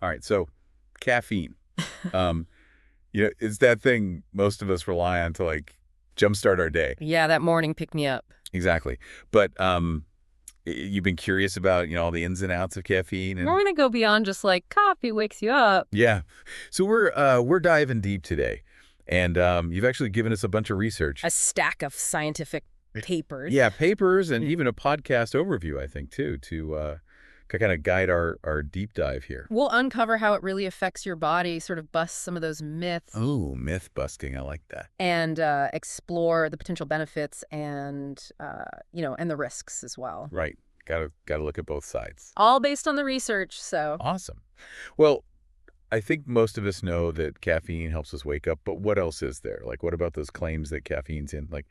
All right, so caffeine. Um, it's that thing most of us rely on to like jumpstart our day. Yeah, that morning pick me up. Exactly. But you've been curious about, all the ins and outs of caffeine We're and going to go beyond just like coffee wakes you up. yeah. So we're diving deep today. And you've actually given us a bunch of research. A stack of scientific papers. Yeah, papers and even a podcast overview, I think, too, to kind of guide our deep dive here. We'll uncover how it really affects your body, sort of bust some of those myths. Oh, myth busting. I like that. And explore the potential benefits and, and the risks as well. Right. Gotta look at both sides. All based on the research, so. Awesome. Well, I think most of us know that caffeine helps us wake up, but what else is there? Like, what about those claims that caffeine's in, like,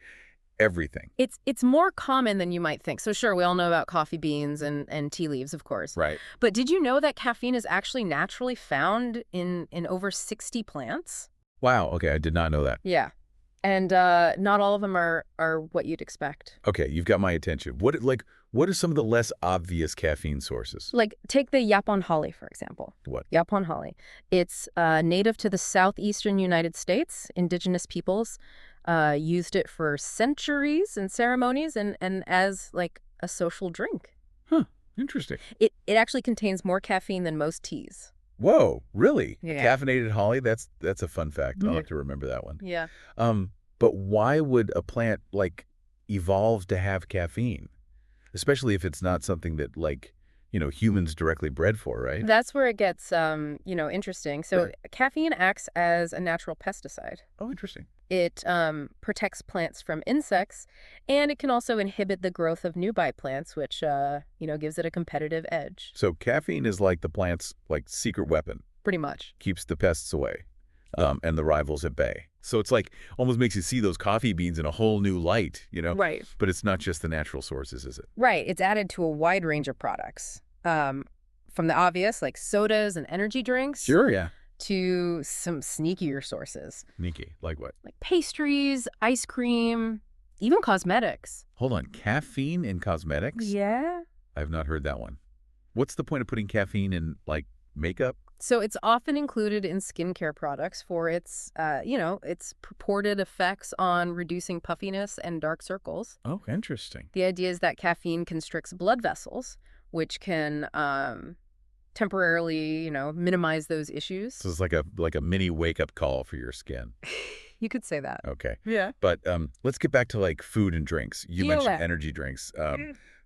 everything? It's more common than you might think. So sure, we all know about coffee beans and tea leaves, of course. Right. But did you know that caffeine is actually naturally found in over 60 plants? Wow. Okay, I did not know that. Yeah. And not all of them are what you'd expect. Okay, you've got my attention. What are some of the less obvious caffeine sources? Like, take the Yapon holly, for example. What? Yapon holly. It's native to the southeastern United States. Indigenous peoples used it for centuries in ceremonies and as, like, a social drink. Huh, interesting. It actually contains more caffeine than most teas. Whoa, really? Yeah. Caffeinated holly? That's a fun fact. I'll have to remember that one. Yeah. But why would a plant, like, evolve to have caffeine? Especially if it's not something that, like, humans directly bred for, right? That's where it gets, interesting. So caffeine acts as a natural pesticide. Oh, interesting. It protects plants from insects, and it can also inhibit the growth of nearby plants, which, gives it a competitive edge. So caffeine is like the plant's, like, secret weapon. Pretty much. Keeps the pests away and the rivals at bay. So it's like almost makes you see those coffee beans in a whole new light, Right. But it's not just the natural sources, is it? Right. It's added to a wide range of products, from the obvious, like sodas and energy drinks. Sure, yeah. To some sneakier sources. Sneaky. Like what? Like pastries, ice cream, even cosmetics. Hold on. Caffeine in cosmetics? Yeah. I've not heard that one. What's the point of putting caffeine in, like, makeup? So it's often included in skincare products for its, its purported effects on reducing puffiness and dark circles. Oh, interesting. The idea is that caffeine constricts blood vessels, which can temporarily, minimize those issues. So it's like a mini wake-up call for your skin. You could say that. Okay. Yeah. But let's get back to, like, food and drinks. You Feel mentioned that. energy drinks.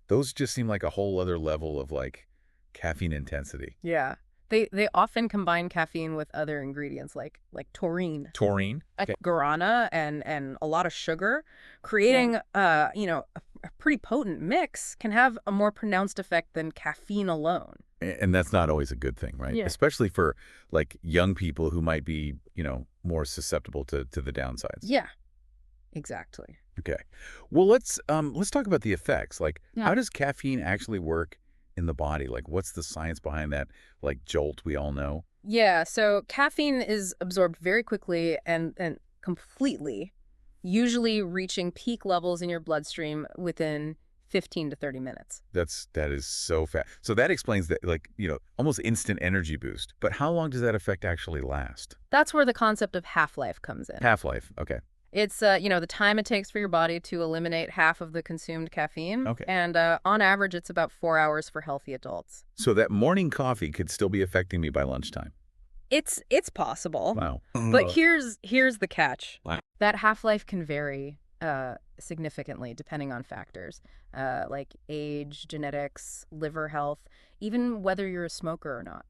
Those just seem like a whole other level of, like, caffeine intensity. Yeah. They often combine caffeine with other ingredients like taurine. Taurine? Okay. Guarana and a lot of sugar, creating a pretty potent mix can have a more pronounced effect than caffeine alone. And that's not always a good thing, right? Yeah. Especially for, like, young people who might be, more susceptible to the downsides. Yeah. Exactly. Okay. Well, let's talk about the effects. Like, Yeah. how does caffeine actually work in the body? Like, what's the science behind that, like, jolt we all know? Yeah, so caffeine is absorbed very quickly and completely, usually reaching peak levels in your bloodstream within 15 to 30 minutes. That is so fast. So that explains that, like, almost instant energy boost. But how long does that effect actually last? That's where the concept of half-life comes in. Half-life. Okay. It's, the time it takes for your body to eliminate half of the consumed caffeine. Okay. And on average, it's about 4 hours for healthy adults. So that morning coffee could still be affecting me by lunchtime. It's possible. Wow. But here's the catch. Wow. That half-life can vary significantly depending on factors like age, genetics, liver health, even whether you're a smoker or not.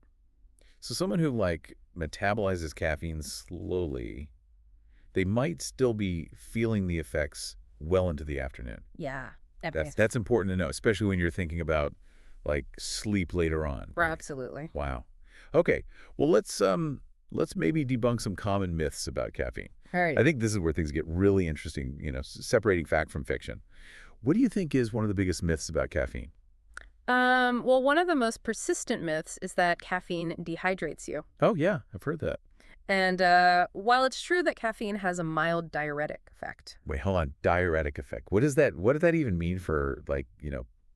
So someone who, like, metabolizes caffeine slowly, they might still be feeling the effects well into the afternoon. Yeah. That's important to know, especially when you're thinking about, like, sleep later on. Right. Absolutely. Wow. Okay. Well, let's maybe debunk some common myths about caffeine. All right. I think this is where things get really interesting, separating fact from fiction. What do you think is one of the biggest myths about caffeine? Well, one of the most persistent myths is that caffeine dehydrates you. Oh, yeah. I've heard that. And while it's true that caffeine has a mild diuretic effect. Wait, hold on. Diuretic effect. What does that even mean for, like,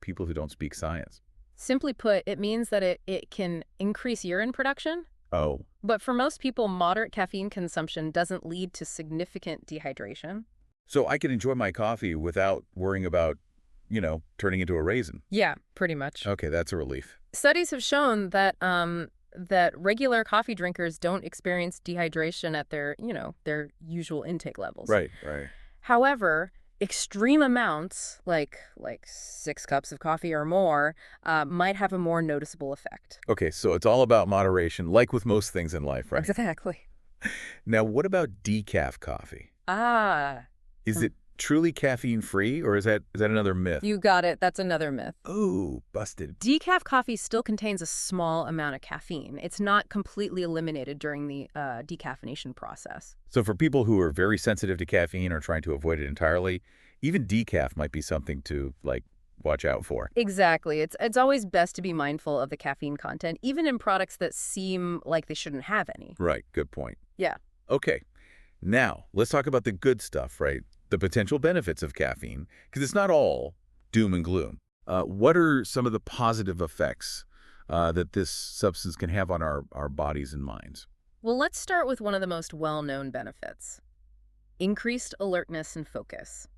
people who don't speak science? Simply put, it means that it can increase urine production, Oh, but for most people, moderate caffeine consumption doesn't lead to significant dehydration. so I can enjoy my coffee without worrying about, turning into a raisin. Yeah, pretty much. Okay, that's a relief. Studies have shown that that regular coffee drinkers don't experience dehydration at their usual intake levels. Right, right. However, extreme amounts, like 6 cups of coffee or more, might have a more noticeable effect. Okay, so it's all about moderation, like with most things in life, right? Exactly. Now, what about decaf coffee? Ah, Is hmm. it truly caffeine-free, or is that another myth? You got it. That's another myth. Oh, busted. Decaf coffee still contains a small amount of caffeine. It's not completely eliminated during the decaffeination process. So for people who are very sensitive to caffeine or trying to avoid it entirely, even decaf might be something to, like, watch out for. Exactly. It's always best to be mindful of the caffeine content, even in products that seem like they shouldn't have any. Right, good point. Yeah. Okay, now let's talk about the good stuff, right? The potential benefits of caffeine, because it's not all doom and gloom. What are some of the positive effects that this substance can have on our bodies and minds? Well, let's start with one of the most well-known benefits: increased alertness and focus.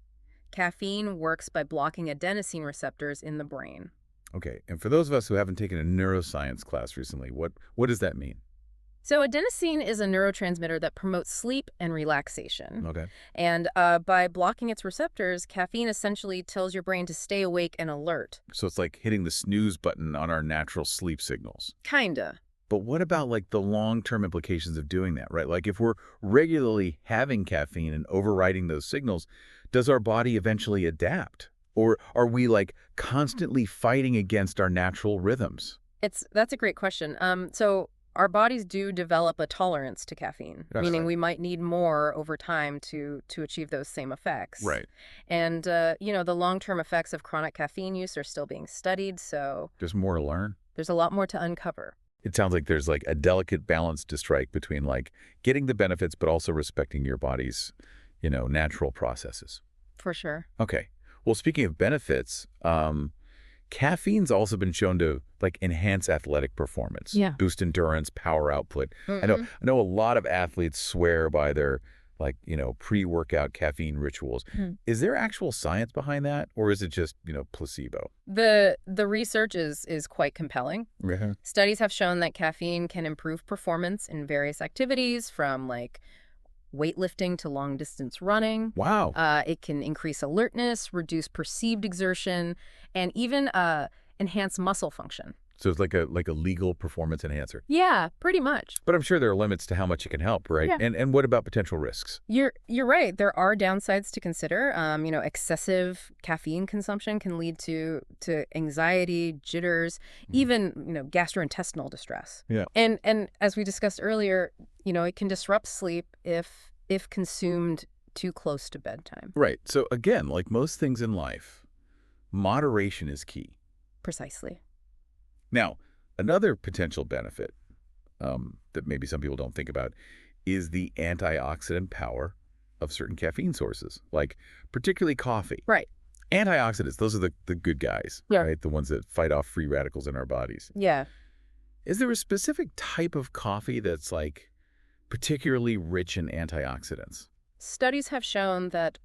Caffeine works by blocking adenosine receptors in the brain. Okay, and for those of us who haven't taken a neuroscience class recently, what does that mean? So adenosine is a neurotransmitter that promotes sleep and relaxation. Okay. And by blocking its receptors, caffeine essentially tells your brain to stay awake and alert. So it's like hitting the snooze button on our natural sleep signals. Kinda. But what about like the long-term implications of doing that, right? Like if we're regularly having caffeine and overriding those signals, does our body eventually adapt? Or are we like constantly fighting against our natural rhythms? That's a great question. So our bodies do develop a tolerance to caffeine, That's meaning right. we might need more over time to achieve those same effects. Right. And the long-term effects of chronic caffeine use are still being studied, so There's more to learn. there's a lot more to uncover. It sounds like there's like a delicate balance to strike between like getting the benefits, but also respecting your body's, natural processes. For sure. Okay. Well, speaking of benefits, caffeine's also been shown to like enhance athletic performance, Yeah. boost endurance, power output. I know, Mm-hmm. I know a lot of athletes swear by their like, pre-workout caffeine rituals. Is there actual science behind that, or is it just, placebo? The research is quite compelling. Yeah. Studies have shown that caffeine can improve performance in various activities, from like weightlifting to long distance running. Wow. It can increase alertness, reduce perceived exertion, and even enhance muscle function. So it's like a legal performance enhancer. Yeah, pretty much. But I'm sure there are limits to how much it can help, right? Yeah. And what about potential risks? You're right. There are downsides to consider. Excessive caffeine consumption can lead to anxiety, jitters, even gastrointestinal distress. Yeah. And as we discussed earlier, it can disrupt sleep if consumed too close to bedtime. Right. So again, like most things in life, moderation is key. Precisely. Now, another potential benefit that maybe some people don't think about is the antioxidant power of certain caffeine sources, like particularly coffee. Right. Antioxidants, those are the good guys, Yeah. right? The ones that fight off free radicals in our bodies. Yeah. Is there a specific type of coffee that's like particularly rich in antioxidants? Studies have shown that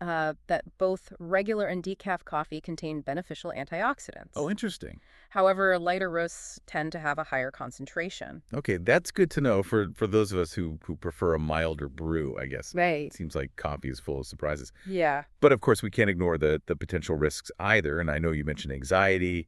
both regular and decaf coffee contain beneficial antioxidants. Oh, interesting. However, lighter roasts tend to have a higher concentration. Okay, that's good to know for those of us who prefer a milder brew, I guess. Right. It seems like coffee is full of surprises. Yeah. But of course, we can't ignore the potential risks either. And I know you mentioned anxiety,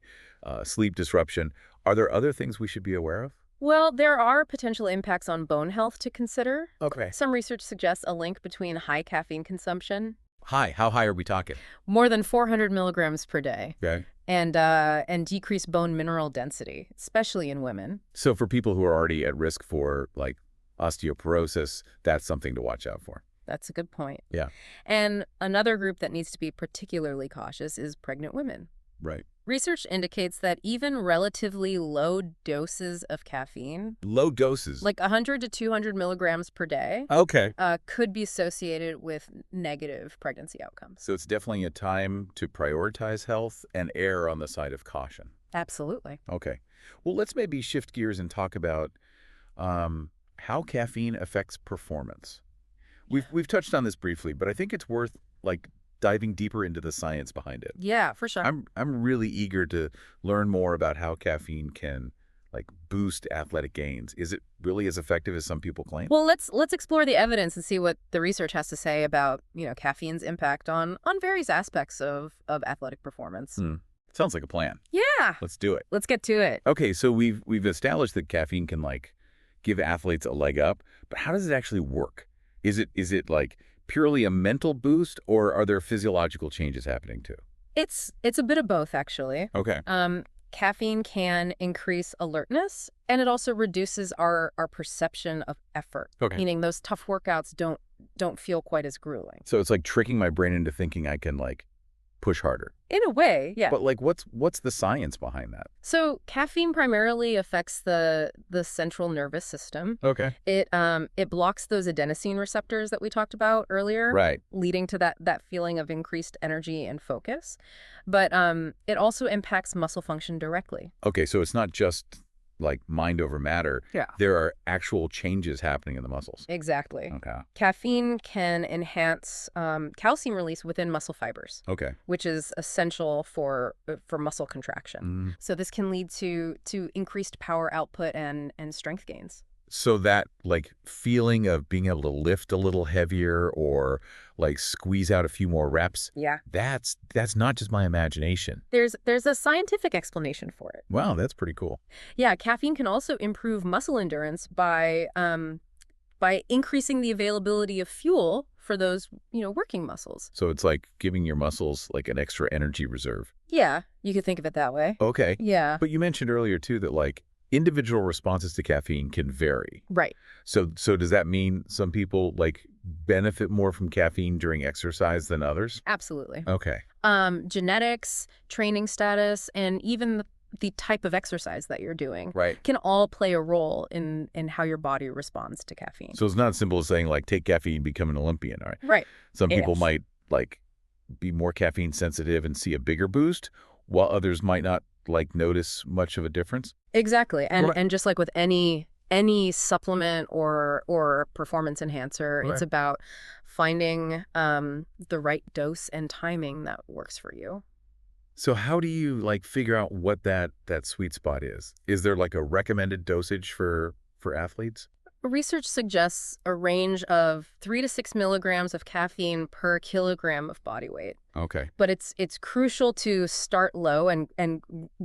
sleep disruption. Are there other things we should be aware of? Well, there are potential impacts on bone health to consider. Okay. Some research suggests a link between high caffeine consumption, Hi, how high are we talking? more than 400 milligrams per day, Okay. and decreased bone mineral density, especially in women. So for people who are already at risk for like osteoporosis, that's something to watch out for. That's a good point. Yeah. And another group that needs to be particularly cautious is pregnant women. Right. Research indicates that even relatively low doses of caffeine, Low doses. like 100 to 200 milligrams per day, Okay. could be associated with negative pregnancy outcomes. So it's definitely a time to prioritize health and err on the side of caution. Absolutely. Okay. Well, let's maybe shift gears and talk about how caffeine affects performance. We've touched on this briefly, but I think it's worth like diving deeper into the science behind it. Yeah, for sure. I'm really eager to learn more about how caffeine can like boost athletic gains. Is it really as effective as some people claim? Well, let's explore the evidence and see what the research has to say about, caffeine's impact on various aspects of athletic performance. Hmm. Sounds like a plan. Yeah, Let's do it. let's get to it. Okay, so we've established that caffeine can like give athletes a leg up, but how does it actually work? Is it like purely a mental boost, or are there physiological changes happening too? It's a bit of both, actually. Okay. Caffeine can increase alertness, and it also reduces our perception of effort, Okay. meaning those tough workouts don't feel quite as grueling. So it's like tricking my brain into thinking I can like push harder. In a way, yeah. But like what's the science behind that? So caffeine primarily affects the central nervous system. Okay. It blocks those adenosine receptors that we talked about earlier, Right. leading to that feeling of increased energy and focus. But it also impacts muscle function directly. Okay, so it's not just like mind over matter. Yeah. There are actual changes happening in the muscles. Exactly. Okay. Caffeine can enhance calcium release within muscle fibers, Okay. which is essential for muscle contraction. Mm. So this can lead to increased power output and strength gains. So that like feeling of being able to lift a little heavier or like squeeze out a few more reps, Yeah. that's not just my imagination. There's a scientific explanation for it. Wow, that's pretty cool. Yeah, caffeine can also improve muscle endurance by increasing the availability of fuel for those, working muscles. So it's like giving your muscles like an extra energy reserve. Yeah, you could think of it that way. Okay. Yeah. But you mentioned earlier too that like individual responses to caffeine can vary. Right. So does that mean some people like benefit more from caffeine during exercise than others? Absolutely. Okay. Genetics, training status, and even the type of exercise that you're doing Right. can all play a role in how your body responds to caffeine. So it's not as simple as saying like take caffeine, become an Olympian, all right? Right. Some people Ish. might like be more caffeine sensitive and see a bigger boost, while others might not like notice much of a difference. Exactly. And Right. and just like with any supplement or performance enhancer, Right. it's about finding the right dose and timing that works for you. So how do you like figure out what that sweet spot is? Is there like a recommended dosage for athletes? Research suggests a range of 3 to 6 milligrams of caffeine per kilogram of body weight. Okay. But it's crucial to start low and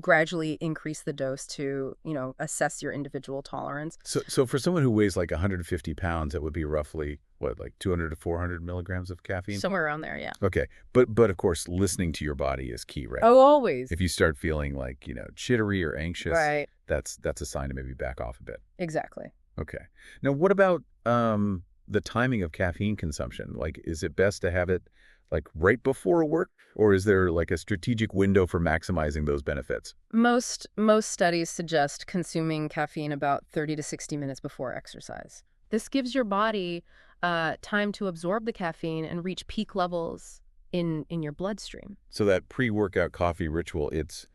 gradually increase the dose to, assess your individual tolerance. So for someone who weighs like 150 pounds, that would be roughly what, like 200 to 400 milligrams of caffeine? Somewhere around there, yeah. Okay. But of course, listening to your body is key, right? Oh, always. If you start feeling like, jittery or anxious, Right. that's a sign to maybe back off a bit. Exactly. Okay. Now, what about the timing of caffeine consumption? Like, is it best to have it like right before work, or is there like a strategic window for maximizing those benefits? Most studies suggest consuming caffeine about 30 to 60 minutes before exercise. This gives your body time to absorb the caffeine and reach peak levels in your bloodstream. So that pre-workout coffee ritual, it's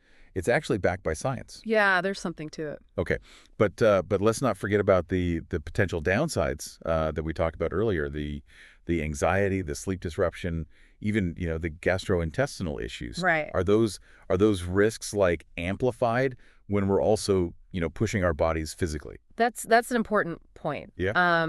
actually backed by science. Yeah, there's something to it. Okay, but let's not forget about the potential downsides that we talked about earlier, the anxiety, the sleep disruption, even the gastrointestinal issues. Right. Are those risks like amplified when we're also pushing our bodies physically? That's an important point. Yeah.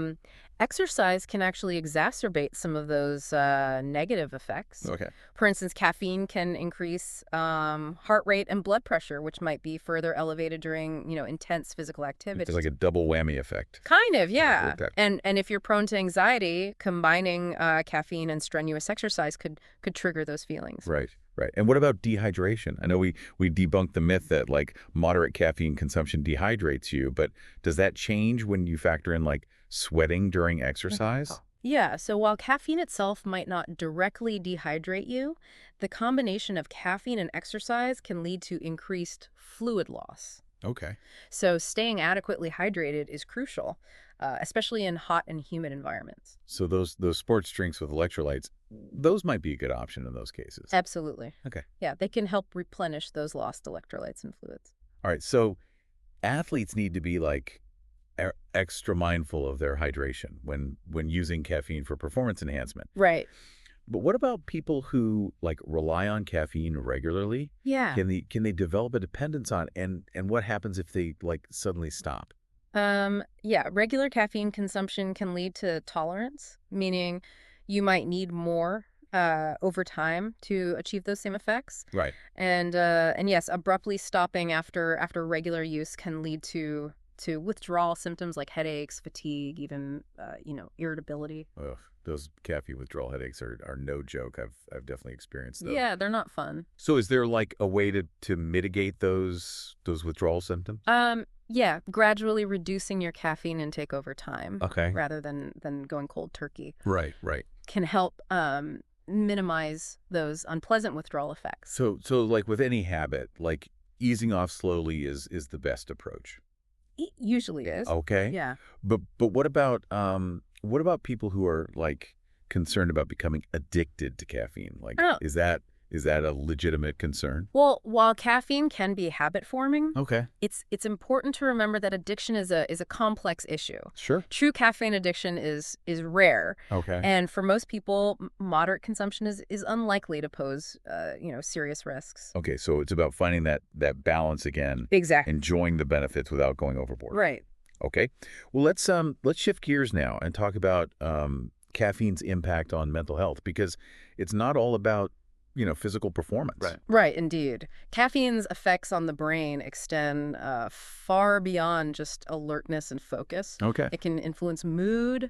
Exercise can actually exacerbate some of those negative effects. Okay. For instance, caffeine can increase heart rate and blood pressure, which might be further elevated during, intense physical activity. It's like a double whammy effect. Kind of, yeah. like that. And if you're prone to anxiety, combining caffeine and strenuous exercise could trigger those feelings. Right. Right. And what about dehydration? I know we debunked the myth that like moderate caffeine consumption dehydrates you, but does that change when you factor in like sweating during exercise? Yeah, so while caffeine itself might not directly dehydrate you, the combination of caffeine and exercise can lead to increased fluid loss. Okay. So staying adequately hydrated is crucial, especially in hot and humid environments. So those sports drinks with electrolytes, those might be a good option in those cases. Absolutely. Okay. Yeah, they can help replenish those lost electrolytes and fluids. All right. So athletes need to be like extra mindful of their hydration when using caffeine for performance enhancement. Right. But what about people who like rely on caffeine regularly? Yeah. Can they develop a dependence on and what happens if they like suddenly stop? Yeah, regular caffeine consumption can lead to tolerance, meaning you might need more over time to achieve those same effects. Right. And yes, abruptly stopping after regular use can lead to withdrawal symptoms like headaches, fatigue, even irritability. Ugh, those caffeine withdrawal headaches are no joke. I've definitely experienced those. Yeah, they're not fun. So is there like a way to mitigate those withdrawal symptoms? Yeah, gradually reducing your caffeine intake over time Okay. rather than going cold turkey Right, right. can help minimize those unpleasant withdrawal effects. So like with any habit, like easing off slowly is the best approach. It usually is. Okay. Yeah. But what about people who are like concerned about becoming addicted to caffeine? Like Oh. is that a legitimate concern? Well, while caffeine can be habit forming, Okay. it's important to remember that addiction is a complex issue. Sure. True caffeine addiction is rare, Okay. and for most people, moderate consumption is unlikely to pose serious risks. Okay, so it's about finding that balance again, Exactly. enjoying the benefits without going overboard. Right. Okay. Well, let's shift gears now and talk about caffeine's impact on mental health because it's not all about, physical performance. Right. Right, indeed. Caffeine's effects on the brain extend far beyond just alertness and focus. Okay. It can influence mood,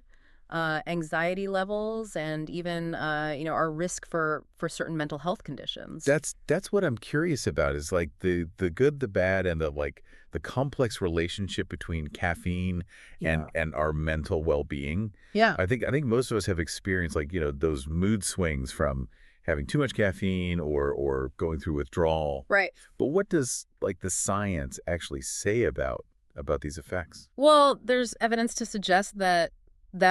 anxiety levels, and even our risk for certain mental health conditions. That's what I'm curious about is like the good, the bad, and the complex relationship between caffeine Yeah. and our mental well-being. Yeah. I think most of us have experienced like, those mood swings from having too much caffeine or going through withdrawal. Right. But what does like the science actually say about these effects? Well, there's evidence to suggest that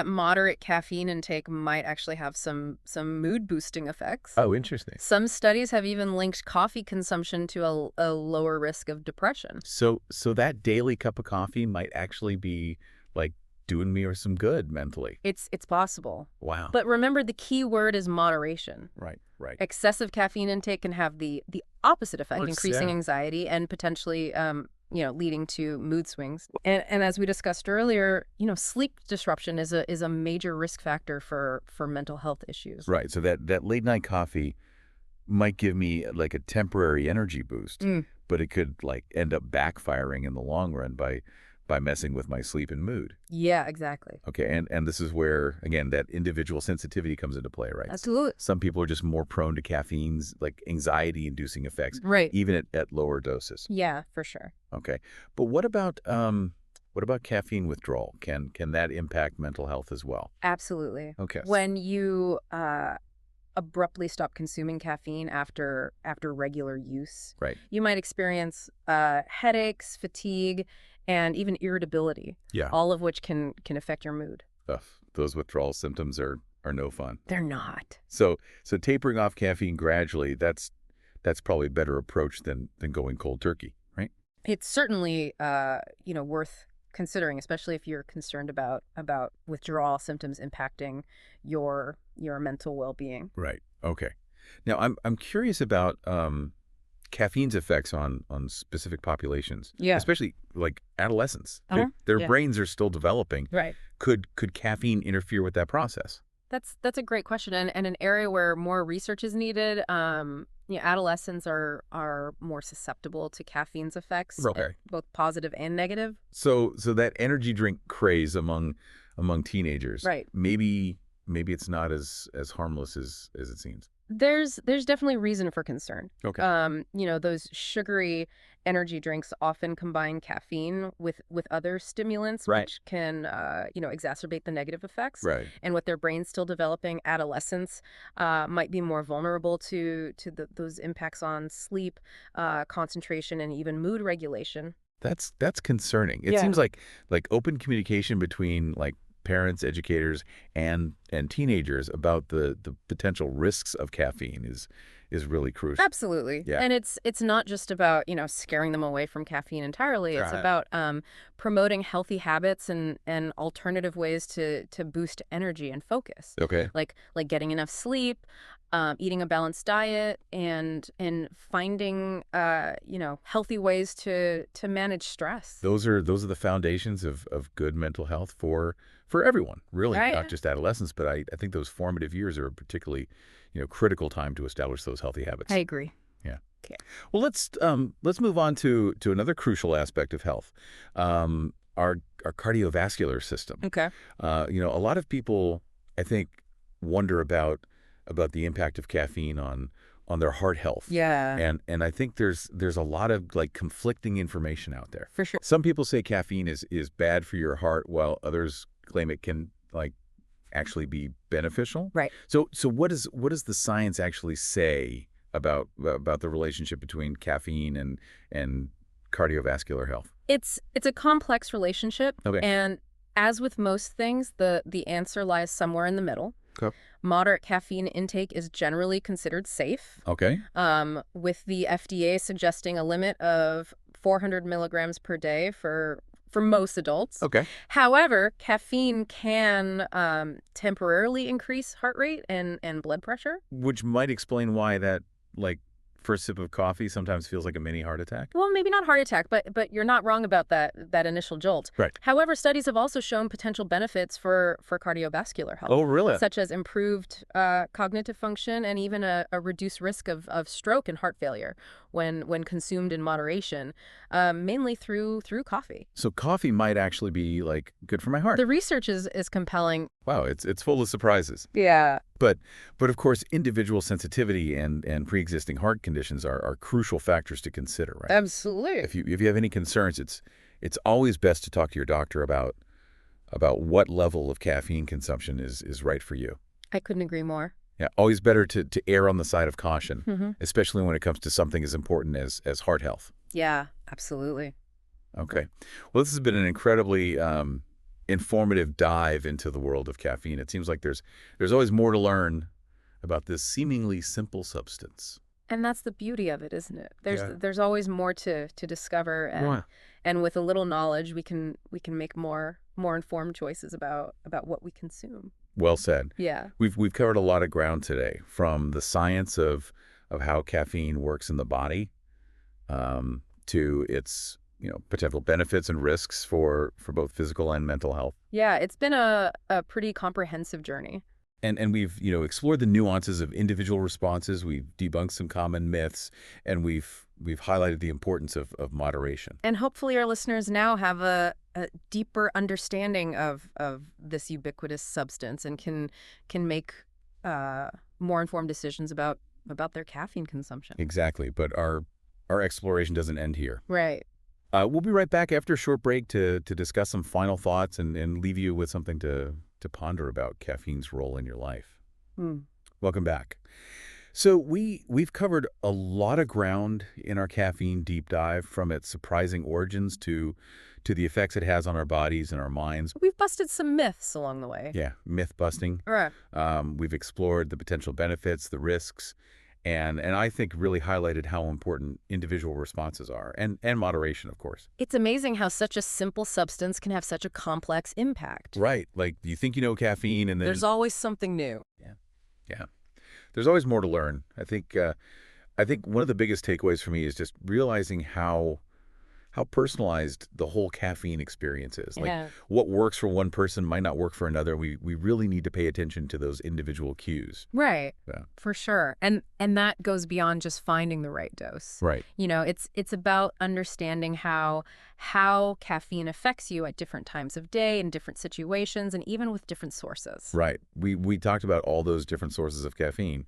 moderate caffeine intake might actually have some mood boosting effects. Oh, interesting. Some studies have even linked coffee consumption to a lower risk of depression. So that daily cup of coffee might actually be like doing me or some good mentally. It's possible. Wow. But remember, the key word is moderation. Right, right. Excessive caffeine intake can have the opposite effect, Well, increasing yeah. anxiety and potentially leading to mood swings. And as we discussed earlier, sleep disruption is a major risk factor for mental health issues. Right. So that late night coffee might give me like a temporary energy boost, Mm. but it could like end up backfiring in the long run by messing with my sleep and mood. Yeah, exactly. Okay. And this is where, again, that individual sensitivity comes into play, right? Absolutely. Some people are just more prone to caffeine's like anxiety inducing effects, Right. even at lower doses. Yeah, for sure. Okay. But what about caffeine withdrawal? Can that impact mental health as well? Absolutely. Okay. When you abruptly stop consuming caffeine after regular use, Right. you might experience headaches, fatigue, and even irritability, Yeah. all of which can affect your mood. Ugh, those withdrawal symptoms are no fun. They're not. So tapering off caffeine gradually, that's probably a better approach than going cold turkey, right? It's certainly worth considering, especially if you're concerned about withdrawal symptoms impacting your mental well-being. Right. Okay. Now I'm curious about caffeine's effects on specific populations. Yeah. Especially like adolescents. Uh-huh. Their Yeah. brains are still developing. Right. Could caffeine interfere with that process? That's a great question, and an area where more research is needed. Adolescents are more susceptible to caffeine's effects, Okay. both positive and negative. So that energy drink craze among teenagers. Right. Maybe it's not as harmless as it seems. There's definitely reason for concern. Okay. Those sugary energy drinks often combine caffeine with other stimulants, Right. which can exacerbate the negative effects. Right. And with their brains still developing, adolescents might be more vulnerable to those impacts on sleep, concentration, and even mood regulation. That's concerning. It Yeah. seems like open communication between like parents, educators, and teenagers about the potential risks of caffeine is really crucial. Absolutely. Yeah. And it's not just about, scaring them away from caffeine entirely. It's Right. about promoting healthy habits and alternative ways to boost energy and focus. Okay. Like getting enough sleep, eating a balanced diet, and finding healthy ways to manage stress. Those are the foundations of good mental health for everyone, really, Right. not just adolescents, but I think those formative years are a particularly, critical time to establish those healthy I habits. agree. Yeah. Okay. Well, let's move on to another crucial aspect of health, our cardiovascular system. Okay. A lot of people, I think, wonder about the impact of caffeine on their heart health. Yeah, And I think there's a lot of like conflicting information out there. for sure. Some people say caffeine is bad for your heart, while others claim it can like actually be beneficial. Right. So what does the science actually say about the relationship between caffeine and cardiovascular health? It's a complex relationship, Okay. and as with most things, the answer lies somewhere in the middle. Okay. Moderate caffeine intake is generally considered safe, Okay. with the FDA suggesting a limit of 400 milligrams per day for most adults. Okay. However, caffeine can temporarily increase heart rate and blood pressure. Which might explain why that like first sip of coffee sometimes feels like a mini heart attack. Well, maybe not heart attack, but you're not wrong about that initial jolt. Right. However, studies have also shown potential benefits for cardiovascular health, Oh, really? such as improved cognitive function and even a reduced risk of stroke and heart failure when consumed in moderation, mainly through coffee. So coffee might actually be like good for my heart. The research is compelling. Wow, it's full of surprises. Yeah. But of course, individual sensitivity and pre-existing heart conditions are crucial factors to consider, right? Absolutely. If you have any concerns, it's always best to talk to your doctor about what level of caffeine consumption is right for you. I couldn't agree more. Yeah, always better to err on the side of caution, Hmm. especially when it comes to something as important as heart health. Yeah, absolutely. Okay. Well, this has been an incredibly informative dive into the world of caffeine. It seems like there's always more to learn about this seemingly simple substance. And that's the beauty of it, isn't it? Yeah. There's always more to discover, and with a little knowledge, we can make more informed choices about what we consume. Well said. Yeah. We've covered a lot of ground today, from the science of how caffeine works in the body, to its potential benefits and risks for both physical and mental health. Yeah, it's been a pretty comprehensive journey. And we've explored the nuances of individual responses. We've debunked some common myths, and we've highlighted the importance of moderation. And hopefully our listeners now have a deeper understanding of this ubiquitous substance and can make more informed decisions about their caffeine consumption. Exactly. But our exploration doesn't end here. Right. We'll be right back after a short break to discuss some final thoughts and leave you with something to ponder about caffeine's role in your life. Welcome back. So we've covered a lot of ground in our caffeine deep dive, from its surprising origins to the effects it has on our bodies and our minds. We've busted some myths along the way. Yeah, myth busting. Right. We've explored the potential benefits, the risks, and I think really highlighted how important individual responses are, and moderation, of course. It's amazing how such a simple substance can have such a complex impact. Right. Like, you think you know caffeine, and then There's always something new. yeah, there's always more to learn. I think one of the biggest takeaways for me is just realizing how personalized the whole caffeine experience is. Like, Yeah. what works for one person might not work for another. We really need to pay attention to those individual cues. Right. Yeah. For sure. And that goes beyond just finding the right dose. Right. It's about understanding how caffeine affects you at different times of day, in different situations, and even with different sources. Right. We talked about all those different sources of caffeine.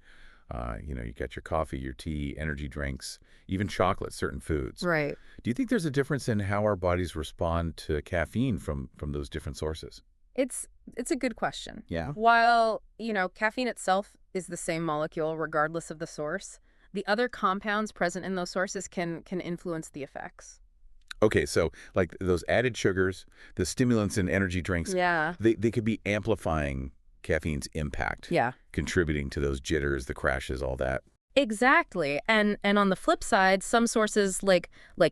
You got your coffee, your tea, energy drinks, even chocolate, certain foods. Right. Do you think there's a difference in how our bodies respond to caffeine from those different sources? It's a good question. Yeah. While, caffeine itself is the same molecule regardless of the source, the other compounds present in those sources can influence the effects. Okay, so like those added sugars, the stimulants in energy drinks, Yeah. they could be amplifying caffeine's impact, Yeah. contributing to those jitters, the crashes, all that. Exactly. And on the flip side, some sources like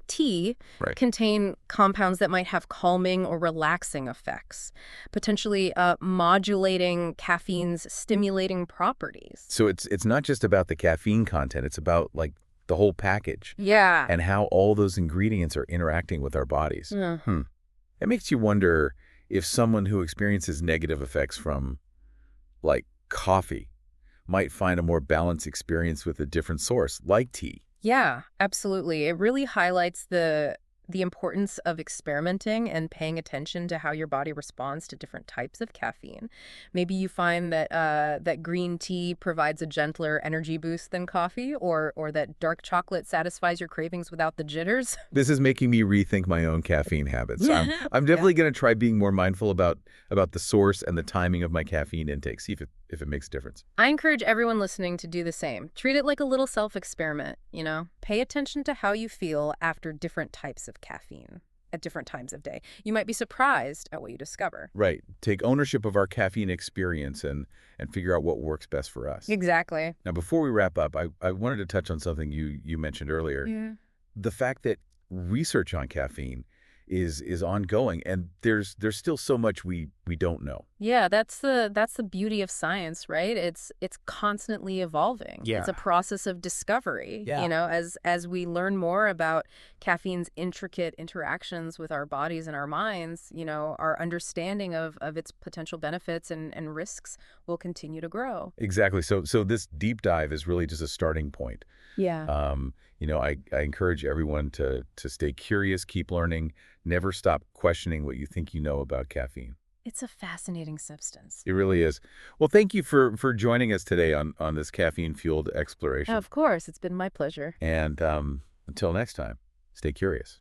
tea Right. contain compounds that might have calming or relaxing effects, potentially modulating caffeine's stimulating properties. So it's not just about the caffeine content, it's about like the whole package Yeah. and how all those ingredients are interacting with our bodies. Yeah. Hmm. It makes you wonder if someone who experiences negative effects from, like, coffee might find a more balanced experience with a different source, like tea. Yeah, absolutely. It really highlights the importance of experimenting and paying attention to how your body responds to different types of caffeine. Maybe you find that that green tea provides a gentler energy boost than coffee, or that dark chocolate satisfies your cravings without the jitters. This is making me rethink my own caffeine habits. I'm Yeah. definitely going to try being more mindful about the source and the timing of my caffeine intake, see if it makes a difference. I encourage everyone listening to do the same. Treat it like a little self-experiment, you know? Pay attention to how you feel after different types of caffeine at different times of day. You might be surprised at what you discover. Right. Take ownership of our caffeine experience and figure out what works best for us. Exactly. Now, before we wrap up, I wanted to touch on something you mentioned earlier. Yeah. The fact that research on caffeine is ongoing, and there's still so much we don't know. Yeah, that's the beauty of science, right? It's constantly evolving. Yeah. It's a process of discovery, Yeah. you know, as we learn more about caffeine's intricate interactions with our bodies and our minds, you know, our understanding of its potential benefits and risks will continue to grow. Exactly. So this deep dive is really just a starting point. Yeah. I encourage everyone to stay curious, keep learning, never stop questioning what you think you know about caffeine. It's a fascinating substance. It really is. Well, thank you for joining us today on this caffeine-fueled exploration. Of course, it's been my pleasure. And until next time, stay curious.